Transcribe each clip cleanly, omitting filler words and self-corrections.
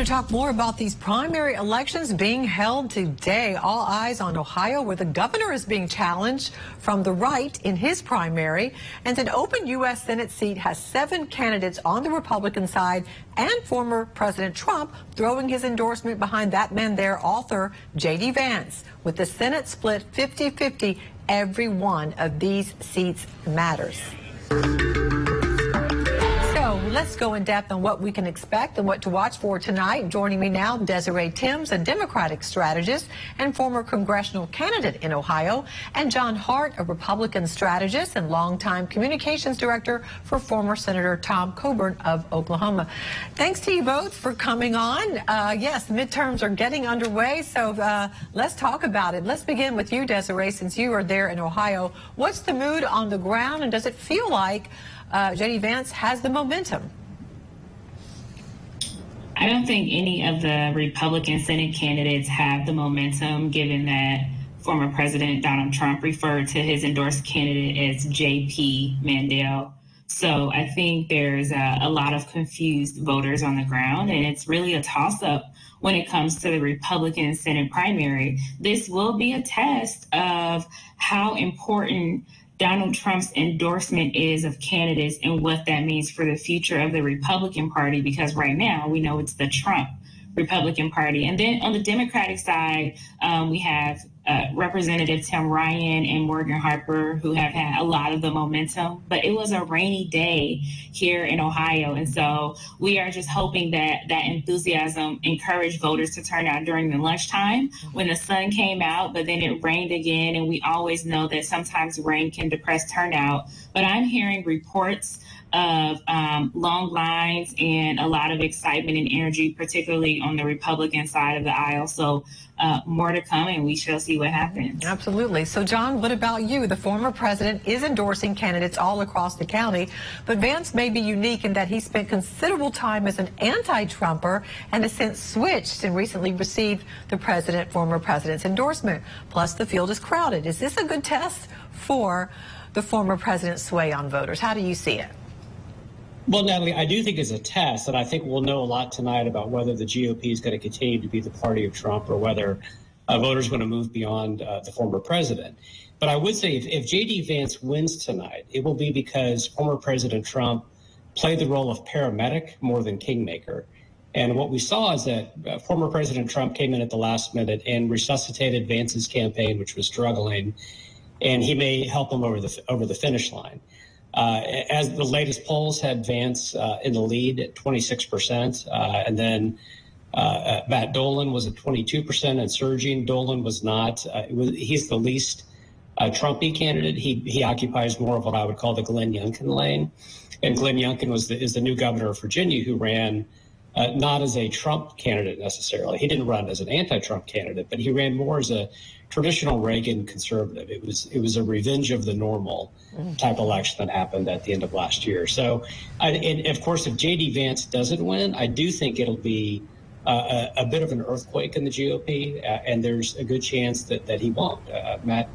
to talk more about these primary elections being held today. All eyes on Ohio, where the governor is being challenged from the right in his primary. And an open U.S. Senate seat has 7 candidates on the Republican side, and former President Trump throwing his endorsement behind that man there, author J.D. Vance. With the Senate split 50-50, every one of these seats matters. Let's go in depth on what we can expect and what to watch for tonight. Joining me now, Desiree Timms, a Democratic strategist and former congressional candidate in Ohio, and John Hart, a Republican strategist and longtime communications director for former Senator Tom Coburn of Oklahoma. Thanks to you both for coming on. Yes, midterms are getting underway, so let's talk about it. Let's begin with you, Desiree, since you are there in Ohio. What's the mood on the ground, and does it feel like J.D. Vance has the momentum? I don't think any of the Republican Senate candidates have the momentum, given that former President Donald Trump referred to his endorsed candidate as J.P. Mandel. So I think there's a lot of confused voters on the ground, and it's really a toss-up when it comes to the Republican Senate primary. This will be a test of how important Donald Trump's endorsement is of candidates and what that means for the future of the Republican Party, because right now we know it's the Trump Republican Party. And then on the Democratic side, we have Representative Tim Ryan and Morgan Harper, who have had a lot of the momentum. But it was a rainy day here in Ohio. And so we are just hoping that that enthusiasm encouraged voters to turn out during the lunchtime when the sun came out, but then it rained again. And we always know that sometimes rain can depress turnout. But I'm hearing reports of long lines and a lot of excitement and energy, particularly on the Republican side of the aisle. So more to come, and we shall see what happens. Absolutely. So, John, what about you? The former president is endorsing candidates all across the county, but Vance may be unique in that he spent considerable time as an anti-Trumper and has since switched and recently received the former president's endorsement. Plus, the field is crowded. Is this a good test for the former president's sway on voters? How do you see it? Well, Natalie, I do think it's a test, and I think we'll know a lot tonight about whether the GOP is going to continue to be the party of Trump or whether voters are going to move beyond the former president. But I would say if J.D. Vance wins tonight, it will be because former President Trump played the role of paramedic more than kingmaker. And what we saw is that former President Trump came in at the last minute and resuscitated Vance's campaign, which was struggling, and he may help him over the finish line. As the latest polls had Vance in the lead at 26%, and then Matt Dolan was at 22% and surging. Dolan was not. He's the least Trumpy candidate. He occupies more of what I would call the Glenn Youngkin lane. And Glenn Youngkin is the new governor of Virginia, who ran not as a Trump candidate necessarily. He didn't run as an anti-Trump candidate, but he ran more as a traditional Reagan conservative. It was a revenge of the normal type election that happened at the end of last year. So, and of course, if J.D. Vance doesn't win, I do think it'll be a bit of an earthquake in the GOP, and there's a good chance that he won't. Matt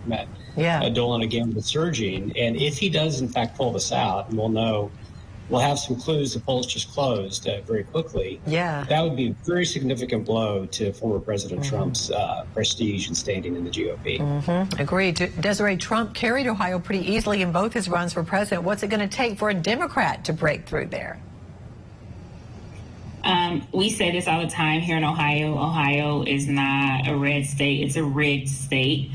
Dolan again with surging, and if he does in fact pull this out, and we'll have some clues. The polls just closed very quickly. Yeah. That would be a very significant blow to former President Trump's prestige and standing in the GOP. Agreed. Desiree, Trump carried Ohio pretty easily in both his runs for president. What's it going to take for a Democrat to break through there? We say this all the time here in Ohio. Ohio is not a red state. It's a rigged state.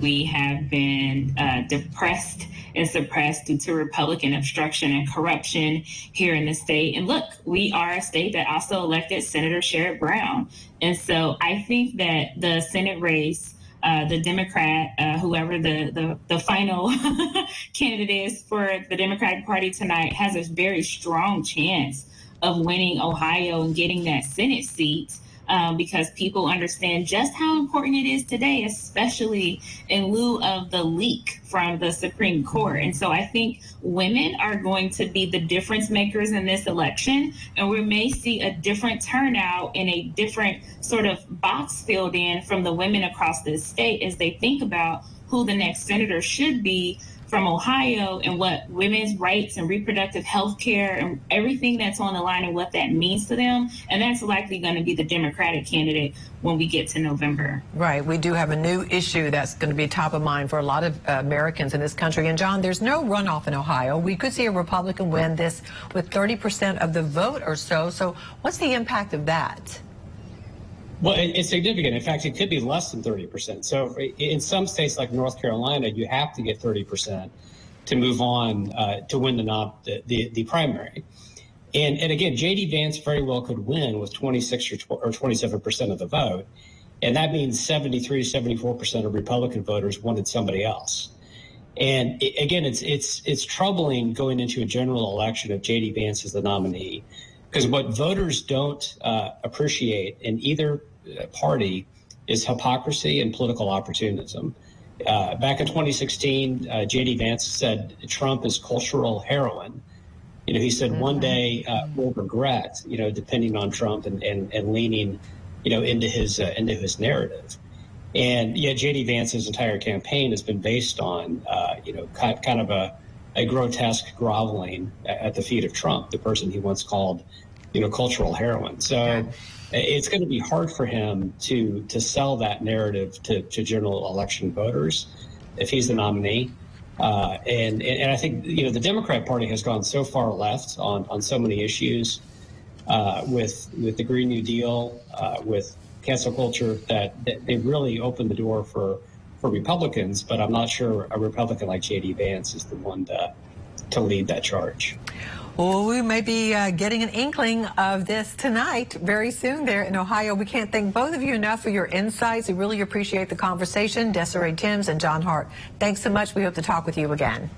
We have been depressed and suppressed due to Republican obstruction and corruption here in the state. And look, we are a state that also elected Senator Sherrod Brown. And so I think that the Senate race, the Democrat, whoever the final candidate is for the Democratic Party tonight, has a very strong chance of winning Ohio and getting that Senate seat. Because people understand just how important it is today, especially in lieu of the leak from the Supreme Court. And so I think women are going to be the difference makers in this election, and we may see a different turnout and a different sort of box filled in from the women across this state as they think about who the next senator should be from Ohio and what women's rights and reproductive health care and everything that's on the line and what that means to them. And that's likely going to be the Democratic candidate when we get to November. Right. We do have a new issue that's going to be top of mind for a lot of Americans in this country. And John, there's no runoff in Ohio. We could see a Republican win this with 30% of the vote or so. So what's the impact of that? Well, it's significant. In fact, it could be less than 30%. So in some states like North Carolina, you have to get 30% to move on to win the primary. And again, J.D. Vance very well could win with 26 or 27% of the vote. And that means 73 to 74% of Republican voters wanted somebody else. And again, it's troubling going into a general election if J.D. Vance is the nominee, because what voters don't appreciate in either party is hypocrisy and political opportunism. Back in 2016, J.D. Vance said Trump is cultural heroin. He said one day we'll regret, depending on Trump and leaning, into his narrative. And yet J.D. Vance's entire campaign has been based on, kind of a grotesque groveling at the feet of Trump, the person he once called, cultural heroin. So it's going to be hard for him to sell that narrative to general election voters if he's the nominee. And I think, the Democrat Party has gone so far left on so many issues with the Green New Deal, with cancel culture, that they've really opened the door for Republicans. But I'm not sure a Republican like J.D. Vance is the one to lead that charge. Well, we may be getting an inkling of this tonight, very soon there in Ohio. We can't thank both of you enough for your insights. We really appreciate the conversation. Desiree Timms and John Hart, thanks so much. We hope to talk with you again.